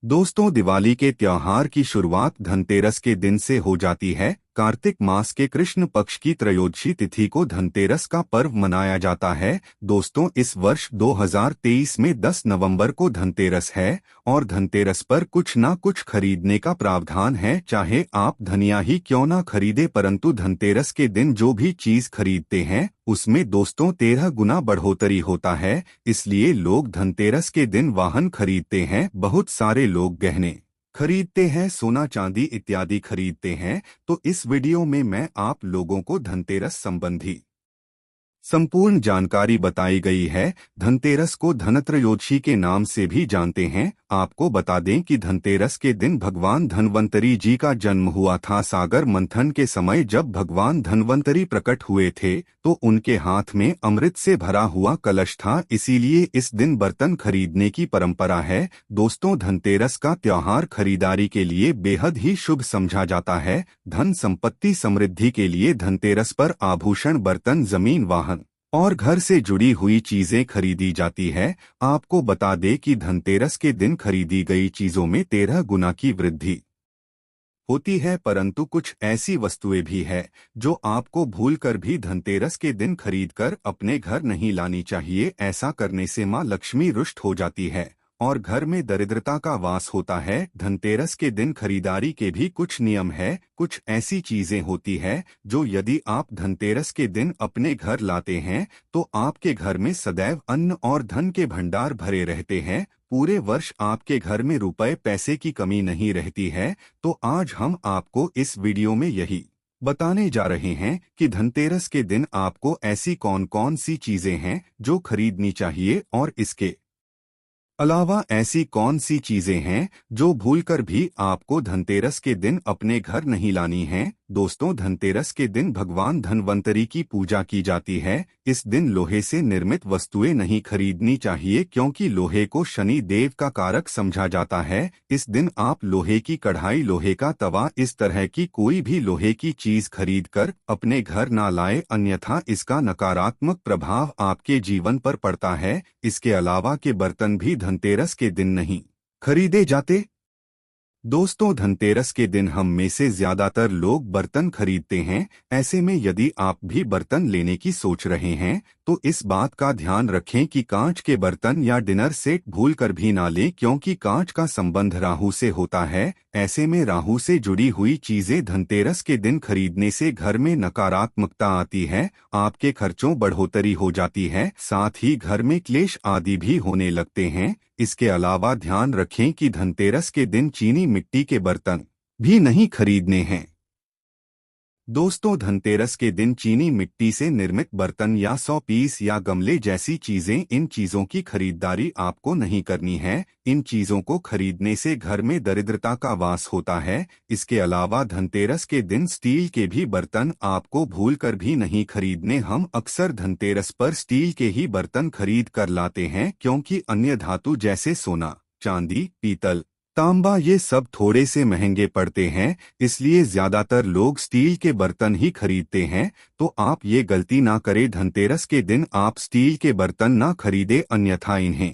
दोस्तों, दिवाली के त्योहार की शुरुआत धनतेरस के दिन से हो जाती है। कार्तिक मास के कृष्ण पक्ष की त्रयोदशी तिथि को धनतेरस का पर्व मनाया जाता है। दोस्तों, इस वर्ष 2023 में 10 नवंबर को धनतेरस है और धनतेरस पर कुछ ना कुछ खरीदने का प्रावधान है। चाहे आप धनिया ही क्यों ना खरीदे, परंतु धनतेरस के दिन जो भी चीज खरीदते हैं उसमें दोस्तों 13 गुना बढ़ोतरी होता है। इसलिए लोग धनतेरस के दिन वाहन खरीदते हैं, बहुत सारे लोग गहने खरीदते हैं, सोना चांदी इत्यादि खरीदते हैं। तो इस वीडियो में मैं आप लोगों को धनतेरस संबंधी संपूर्ण जानकारी बताई गई है। धनतेरस को धनत्रयोदशी के नाम से भी जानते हैं। आपको बता दें कि धनतेरस के दिन भगवान धन्वंतरी जी का जन्म हुआ था। सागर मंथन के समय जब भगवान धन्वंतरी प्रकट हुए थे तो उनके हाथ में अमृत से भरा हुआ कलश था, इसीलिए इस दिन बर्तन खरीदने की परंपरा है। दोस्तों, धनतेरस का त्योहार खरीदारी के लिए बेहद ही शुभ समझा जाता है। धन संपत्ति समृद्धि के लिए धनतेरस पर आभूषण, बर्तन, जमीन, वाहन और घर से जुड़ी हुई चीजें खरीदी जाती है। आपको बता दें कि धनतेरस के दिन खरीदी गई चीजों में 13 गुना की वृद्धि होती है, परंतु कुछ ऐसी वस्तुएं भी है जो आपको भूलकर भी धनतेरस के दिन खरीदकर अपने घर नहीं लानी चाहिए। ऐसा करने से मां लक्ष्मी रुष्ट हो जाती है और घर में दरिद्रता का वास होता है। धनतेरस के दिन खरीदारी के भी कुछ नियम है। कुछ ऐसी चीजें होती है जो यदि आप धनतेरस के दिन अपने घर लाते हैं तो आपके घर में सदैव अन्न और धन के भंडार भरे रहते हैं। पूरे वर्ष आपके घर में रुपए पैसे की कमी नहीं रहती है। तो आज हम आपको इस वीडियो में यही बताने जा रहे हैं कि धनतेरस के दिन आपको ऐसी कौन कौन सी चीजें हैं जो खरीदनी चाहिए और इसके अलावा ऐसी कौन सी चीजें हैं जो भूलकर भी आपको धनतेरस के दिन अपने घर नहीं लानी हैं। दोस्तों, धनतेरस के दिन भगवान धन्वंतरी की पूजा की जाती है। इस दिन लोहे से निर्मित वस्तुएं नहीं खरीदनी चाहिए क्योंकि लोहे को शनि देव का कारक समझा जाता है। इस दिन आप लोहे की कढ़ाई, लोहे का तवा, इस तरह की कोई भी लोहे की चीज खरीदकर अपने घर ना लाए, अन्यथा इसका नकारात्मक प्रभाव आपके जीवन पर पड़ता है। इसके अलावा के बर्तन भी धनतेरस के दिन नहीं खरीदे जाते। दोस्तों, धनतेरस के दिन हम में से ज्यादातर लोग बर्तन खरीदते हैं। ऐसे में यदि आप भी बर्तन लेने की सोच रहे हैं तो इस बात का ध्यान रखें कि कांच के बर्तन या डिनर सेट भूलकर भी ना लें, क्योंकि कांच का संबंध राहु से होता है। ऐसे में राहु से जुड़ी हुई चीजें धनतेरस के दिन खरीदने से घर में नकारात्मकता आती है, आपके खर्चों बढ़ोतरी हो जाती है, साथ ही घर में क्लेश आदि भी होने लगते हैं। इसके अलावा ध्यान रखें कि धनतेरस के दिन चीनी मिट्टी के बर्तन भी नहीं खरीदने हैं। दोस्तों, धनतेरस के दिन चीनी मिट्टी से निर्मित बर्तन या 100 पीस या गमले जैसी चीजें, इन चीजों की खरीदारी आपको नहीं करनी है। इन चीजों को खरीदने से घर में दरिद्रता का वास होता है। इसके अलावा धनतेरस के दिन स्टील के भी बर्तन आपको भूलकर भी नहीं खरीदने। हम अक्सर धनतेरस पर स्टील के ही बर्तन खरीद कर लाते हैं क्योंकि अन्य धातु जैसे सोना, चांदी, पीतल, तांबा ये सब थोड़े से महंगे पड़ते हैं, इसलिए ज्यादातर लोग स्टील के बर्तन ही खरीदते हैं। तो आप ये गलती ना करें, धनतेरस के दिन आप स्टील के बर्तन ना खरीदें, अन्यथा इन्हें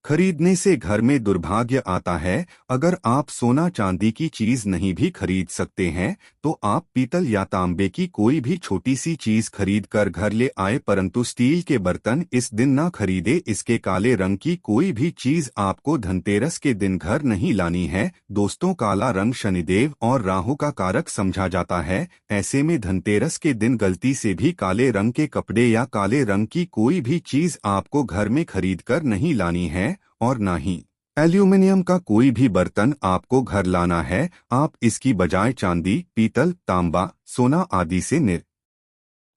खरीदने से घर में दुर्भाग्य आता है। अगर आप सोना चांदी की चीज नहीं भी खरीद सकते हैं तो आप पीतल या तांबे की कोई भी छोटी सी चीज खरीद कर घर ले आए, परंतु स्टील के बर्तन इस दिन ना खरीदे। इसके काले रंग की कोई भी चीज आपको धनतेरस के दिन घर नहीं लानी है। दोस्तों, काला रंग शनिदेव और राहु का कारक समझा जाता है। ऐसे में धनतेरस के दिन गलती से भी काले रंग के कपड़े या काले रंग की कोई भी चीज आपको घर में खरीद कर नहीं लानी है और ना ही एल्यूमिनियम का कोई भी बर्तन आपको घर लाना है। आप इसकी बजाय चांदी, पीतल, तांबा, सोना आदि से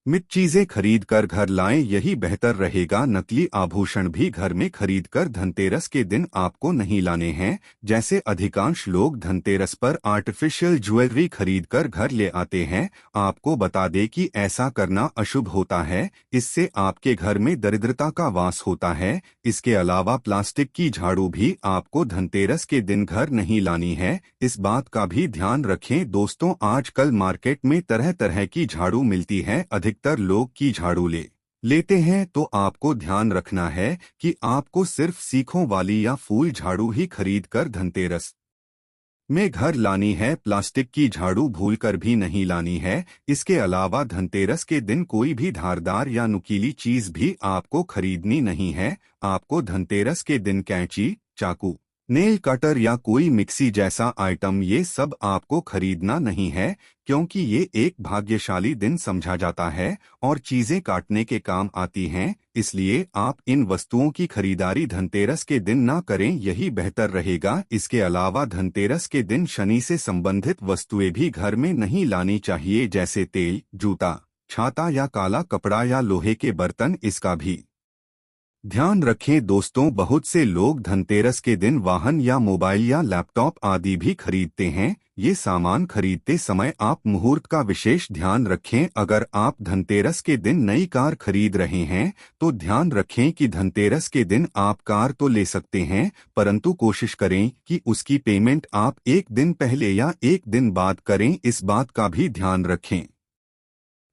मिट चीजें खरीद कर घर लाएं, यही बेहतर रहेगा। नकली आभूषण भी घर में खरीदकर धनतेरस के दिन आपको नहीं लाने हैं। जैसे अधिकांश लोग धनतेरस पर आर्टिफिशियल ज्वेलरी खरीदकर घर ले आते हैं। आपको बता दें कि ऐसा करना अशुभ होता है, इससे आपके घर में दरिद्रता का वास होता है। इसके अलावा प्लास्टिक की झाड़ू भी आपको धनतेरस के दिन घर नहीं लानी है, इस बात का भी ध्यान रखें। दोस्तों, आजकल मार्केट में तरह तरह की झाड़ू मिलती है, अधिकतर लोग की झाड़ू ले लेते हैं तो आपको ध्यान रखना है कि आपको सिर्फ सीखों वाली या फूल झाड़ू ही खरीद कर धनतेरस में घर लानी है, प्लास्टिक की झाड़ू भूलकर भी नहीं लानी है। इसके अलावा धनतेरस के दिन कोई भी धारदार या नुकीली चीज भी आपको खरीदनी नहीं है। आपको धनतेरस के दिन कैंची, चाकू, नेल कटर या कोई मिक्सी जैसा आइटम ये सब आपको खरीदना नहीं है, क्योंकि ये एक भाग्यशाली दिन समझा जाता है और चीजें काटने के काम आती हैं। इसलिए आप इन वस्तुओं की खरीदारी धनतेरस के दिन ना करें, यही बेहतर रहेगा। इसके अलावा धनतेरस के दिन शनि से संबंधित वस्तुएं भी घर में नहीं लानी चाहिए, जैसे तेल, जूता, छाता या काला कपड़ा या लोहे के बर्तन। इसका भी ध्यान रखें दोस्तों, बहुत से लोग धनतेरस के दिन वाहन या मोबाइल या लैपटॉप आदि भी खरीदते हैं। ये सामान खरीदते समय आप मुहूर्त का विशेष ध्यान रखें। अगर आप धनतेरस के दिन नई कार खरीद रहे हैं तो ध्यान रखें कि धनतेरस के दिन आप कार तो ले सकते हैं, परंतु कोशिश करें कि उसकी पेमेंट आप एक दिन पहले या एक दिन बाद करें। इस बात का भी ध्यान रखें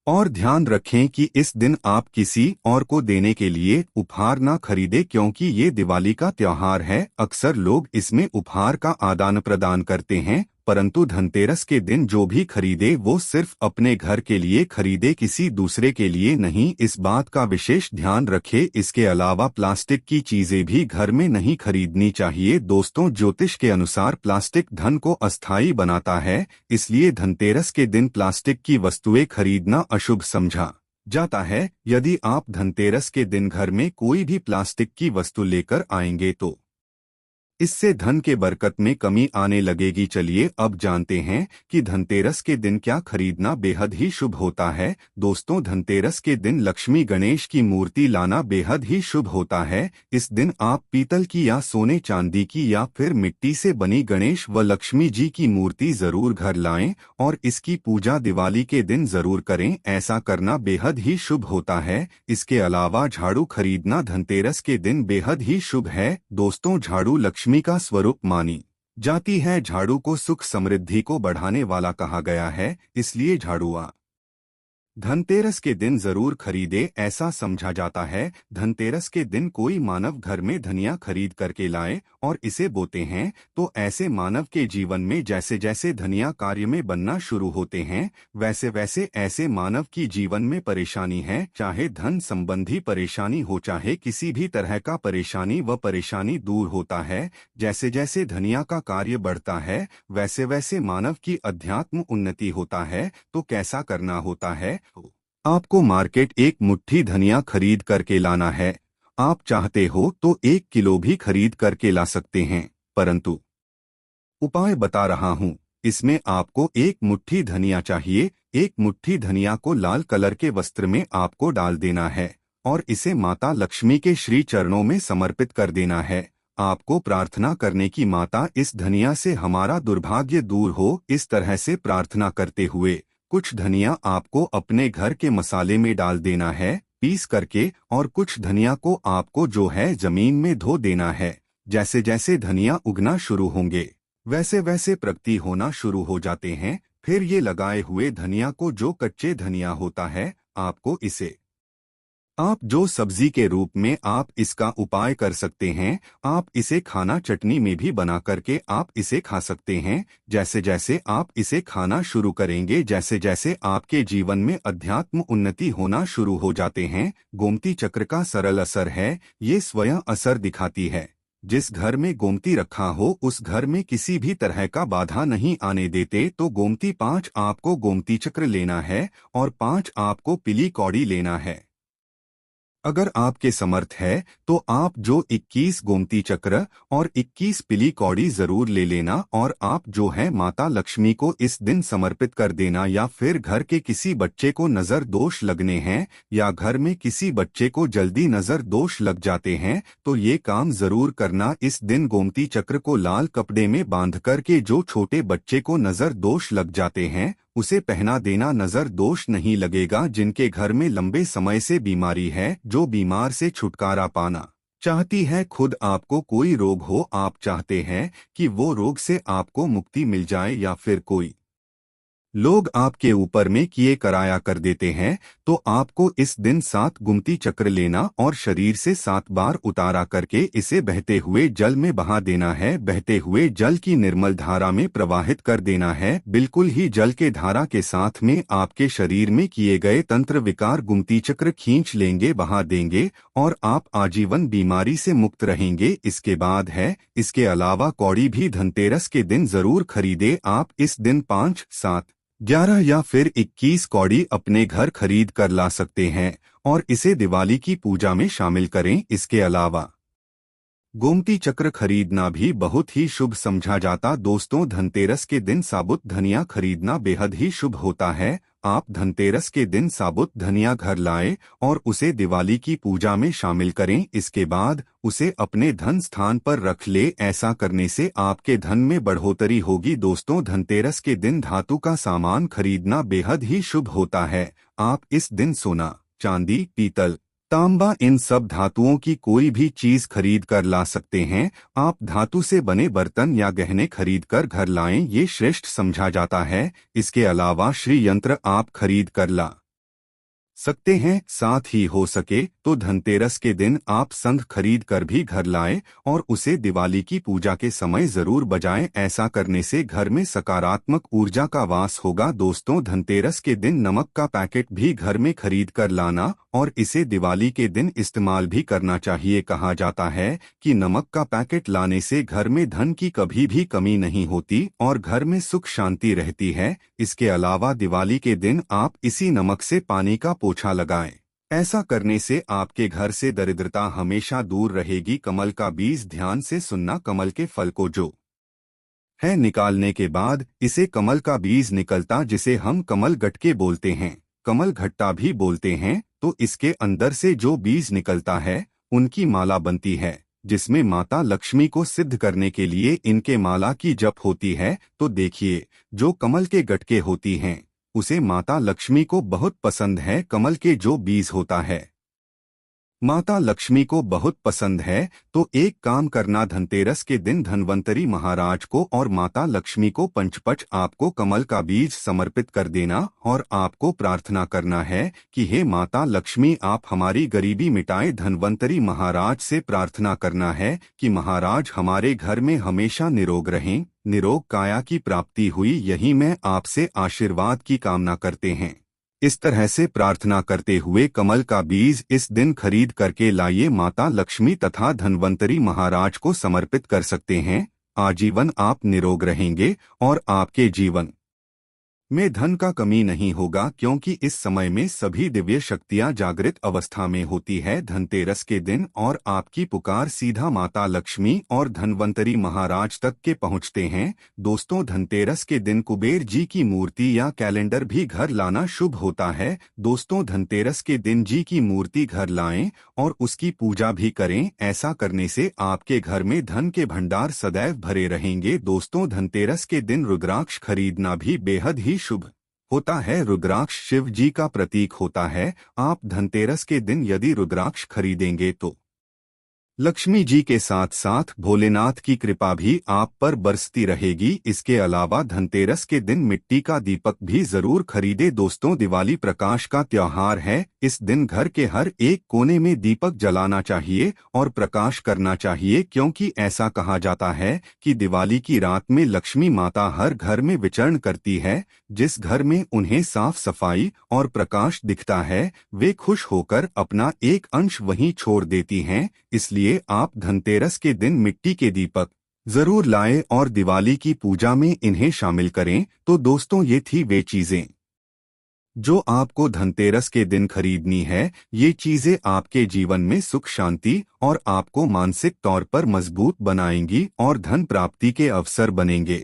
और ध्यान रखें कि इस दिन आप किसी और को देने के लिए उपहार ना खरीदें, क्योंकि ये दिवाली का त्योहार है। अक्सर लोग इसमें उपहार का आदान प्रदान करते हैं, परंतु धनतेरस के दिन जो भी खरीदे वो सिर्फ अपने घर के लिए खरीदे, किसी दूसरे के लिए नहीं। इस बात का विशेष ध्यान रखें। इसके अलावा प्लास्टिक की चीजें भी घर में नहीं खरीदनी चाहिए। दोस्तों, ज्योतिष के अनुसार प्लास्टिक धन को अस्थायी बनाता है, इसलिए धनतेरस के दिन प्लास्टिक की वस्तुएं खरीदना अशुभ समझा जाता है। यदि आप धनतेरस के दिन घर में कोई भी प्लास्टिक की वस्तु लेकर आएंगे तो इससे धन के बरकत में कमी आने लगेगी। चलिए अब जानते हैं कि धनतेरस के दिन क्या खरीदना बेहद ही शुभ होता है। दोस्तों, धनतेरस के दिन लक्ष्मी गणेश की मूर्ति लाना बेहद ही शुभ होता है। इस दिन आप पीतल की या सोने चांदी की या फिर मिट्टी से बनी गणेश व लक्ष्मी जी की मूर्ति जरूर घर लाएं और इसकी पूजा दिवाली के दिन जरूर करें। ऐसा करना बेहद ही शुभ होता है। इसके अलावा झाड़ू खरीदना धनतेरस के दिन बेहद ही शुभ है। दोस्तों, झाड़ू लक्ष्मी का स्वरूप मानी जाती है। झाड़ू को सुख समृद्धि को बढ़ाने वाला कहा गया है, इसलिए झाड़ुआ धनतेरस के दिन जरूर खरीदे, ऐसा समझा जाता है। धनतेरस के दिन कोई मानव घर में धनिया खरीद करके लाए और इसे बोते हैं तो ऐसे मानव के जीवन में जैसे जैसे धनिया कार्य में बनना शुरू होते हैं, वैसे वैसे ऐसे मानव की जीवन में परेशानी है, चाहे धन संबंधी परेशानी हो चाहे किसी भी तरह का परेशानी, व परेशानी दूर होता है। जैसे जैसे धनिया का कार्य बढ़ता है वैसे वैसे मानव की अध्यात्म उन्नति होता है। तो कैसा करना होता है, आपको मार्केट एक मुट्ठी धनिया खरीद करके लाना है। आप चाहते हो तो 1 किलो भी खरीद करके ला सकते हैं, परंतु उपाय बता रहा हूँ। इसमें आपको एक मुट्ठी धनिया चाहिए। एक मुट्ठी धनिया को लाल कलर के वस्त्र में आपको डाल देना है और इसे माता लक्ष्मी के श्री चरणों में समर्पित कर देना है। आपको प्रार्थना करने की, माता इस धनिया से हमारा दुर्भाग्य दूर हो। इस तरह से प्रार्थना करते हुए कुछ धनिया आपको अपने घर के मसाले में डाल देना है पीस करके, और कुछ धनिया को आपको जो है जमीन में धो देना है। जैसे जैसे धनिया उगना शुरू होंगे वैसे वैसे प्रगति होना शुरू हो जाते हैं। फिर ये लगाए हुए धनिया को, जो कच्चे धनिया होता है, आपको इसे आप जो सब्जी के रूप में आप इसका उपाय कर सकते हैं। आप इसे खाना चटनी में भी बना करके आप इसे खा सकते हैं। जैसे जैसे आप इसे खाना शुरू करेंगे जैसे जैसे आपके जीवन में अध्यात्म उन्नति होना शुरू हो जाते हैं। गोमती चक्र का सरल असर है, ये स्वयं असर दिखाती है। जिस घर में गोमती रखा हो उस घर में किसी भी तरह का बाधा नहीं आने देते। तो गोमती 5 आपको गोमती चक्र लेना है और 5 आपको पीली कौड़ी लेना है। अगर आपके समर्थ है तो आप जो 21 गोमती चक्र और 21 पीली कौड़ी जरूर ले लेना और आप जो है माता लक्ष्मी को इस दिन समर्पित कर देना। या फिर घर के किसी बच्चे को नजर दोष लगने हैं या घर में किसी बच्चे को जल्दी नजर दोष लग जाते हैं तो ये काम जरूर करना। इस दिन गोमती चक्र को लाल कपड़े में बांध करके जो छोटे बच्चे को नजर दोष लग जाते हैं उसे पहना देना, नजर दोष नहीं लगेगा। जिनके घर में लंबे समय से बीमारी है, जो बीमार से छुटकारा पाना चाहती है, खुद आपको कोई रोग हो, आप चाहते हैं कि वो रोग से आपको मुक्ति मिल जाए, या फिर कोई लोग आपके ऊपर में किए कराया कर देते हैं, तो आपको इस दिन 7 गुमती चक्र लेना और शरीर से 7 बार उतारा करके इसे बहते हुए जल में बहा देना है। बहते हुए जल की निर्मल धारा में प्रवाहित कर देना है। बिल्कुल ही जल के धारा के साथ में आपके शरीर में किए गए तंत्र विकार गुमती चक्र खींच लेंगे, बहा देंगे और आप आजीवन बीमारी से मुक्त रहेंगे। इसके बाद है, इसके अलावा कौड़ी भी धनतेरस के दिन जरूर खरीदे। आप इस दिन 5, 7, 11 या फिर 21 कौड़ी अपने घर खरीद कर ला सकते हैं और इसे दिवाली की पूजा में शामिल करें। इसके अलावा गोमती चक्र खरीदना भी बहुत ही शुभ समझा जाता। दोस्तों, धनतेरस के दिन साबुत धनिया खरीदना बेहद ही शुभ होता है। आप धनतेरस के दिन साबुत धनिया घर लाएं और उसे दिवाली की पूजा में शामिल करें। इसके बाद उसे अपने धन स्थान पर रख ले। ऐसा करने से आपके धन में बढ़ोतरी होगी। दोस्तों, धनतेरस के दिन धातु का सामान खरीदना बेहद ही शुभ होता है। आप इस दिन सोना, चांदी, पीतल, तांबा इन सब धातुओं की कोई भी चीज खरीद कर ला सकते हैं। आप धातु से बने बर्तन या गहने खरीद कर घर लाएं, ये श्रेष्ठ समझा जाता है। इसके अलावा श्री यंत्र आप खरीद कर ला सकते हैं। साथ ही हो सके तो धनतेरस के दिन आप संख खरीद कर भी घर लाएं और उसे दिवाली की पूजा के समय जरूर बजाएं। ऐसा करने से घर में सकारात्मक ऊर्जा का वास होगा। दोस्तों, धनतेरस के दिन नमक का पैकेट भी घर में खरीद कर लाना और इसे दिवाली के दिन इस्तेमाल भी करना चाहिए। कहा जाता है कि नमक का पैकेट लाने से घर में धन की कभी भी कमी नहीं होती और घर में सुख शांति रहती है। इसके अलावा दिवाली के दिन आप इसी नमक से पानी का पोछा लगाएं। ऐसा करने से आपके घर से दरिद्रता हमेशा दूर रहेगी। कमल का बीज ध्यान से सुनना। कमल के फल को जो है निकालने के बाद इसे कमल का बीज निकलता, जिसे हम कमल गटके बोलते हैं, कमल घट्टा भी बोलते हैं, तो इसके अंदर से जो बीज निकलता है उनकी माला बनती है, जिसमें माता लक्ष्मी को सिद्ध करने के लिए इनके माला की जप होती है। तो देखिए, जो कमल के गटके होती हैं उसे माता लक्ष्मी को बहुत पसंद है। कमल के जो बीज होता है माता लक्ष्मी को बहुत पसंद है। तो एक काम करना, धनतेरस के दिन धन्वंतरी महाराज को और माता लक्ष्मी को पंचपच आपको कमल का बीज समर्पित कर देना और आपको प्रार्थना करना है कि हे माता लक्ष्मी, आप हमारी गरीबी मिटाएं। धन्वंतरी महाराज से प्रार्थना करना है कि महाराज हमारे घर में हमेशा निरोग रहें, निरोग काया की प्राप्ति हुई, यही मैं आपसे आशीर्वाद की कामना करते हैं। इस तरह से प्रार्थना करते हुए कमल का बीज इस दिन खरीद करके लाइए। माता लक्ष्मी तथा धन्वंतरी महाराज को समर्पित कर सकते हैं। आजीवन आप निरोग रहेंगे और आपके जीवन में धन का कमी नहीं होगा, क्योंकि इस समय में सभी दिव्य शक्तियां जागृत अवस्था में होती है धनतेरस के दिन, और आपकी पुकार सीधा माता लक्ष्मी और धन्वंतरी महाराज तक के पहुंचते हैं। दोस्तों, धनतेरस के दिन कुबेर जी की मूर्ति या कैलेंडर भी घर लाना शुभ होता है। दोस्तों, धनतेरस के दिन जी की मूर्ति घर लाएं और उसकी पूजा भी करें। ऐसा करने से आपके घर में धन के भंडार सदैव भरे रहेंगे। दोस्तों, धनतेरस के दिन रुद्राक्ष खरीदना भी बेहद ही शुभ होता है। रुद्राक्ष शिव जी का प्रतीक होता है। आप धनतेरस के दिन यदि रुद्राक्ष खरीदेंगे तो लक्ष्मी जी के साथ साथ भोलेनाथ की कृपा भी आप पर बरसती रहेगी। इसके अलावा धनतेरस के दिन मिट्टी का दीपक भी जरूर खरीदे। दोस्तों, दिवाली प्रकाश का त्योहार है। इस दिन घर के हर एक कोने में दीपक जलाना चाहिए और प्रकाश करना चाहिए, क्योंकि ऐसा कहा जाता है कि दिवाली की रात में लक्ष्मी माता हर घर में विचरण करती है। जिस घर में उन्हें साफ सफाई और प्रकाश दिखता है, वे खुश होकर अपना एक अंश वहीं छोड़ देती हैं। इसलिए आप धनतेरस के दिन मिट्टी के दीपक जरूर लाएं और दिवाली की पूजा में इन्हें शामिल करें। तो दोस्तों, ये थी वे चीजें जो आपको धनतेरस के दिन खरीदनी है। ये चीजें आपके जीवन में सुख शांति और आपको मानसिक तौर पर मजबूत बनाएंगी और धन प्राप्ति के अवसर बनेंगे।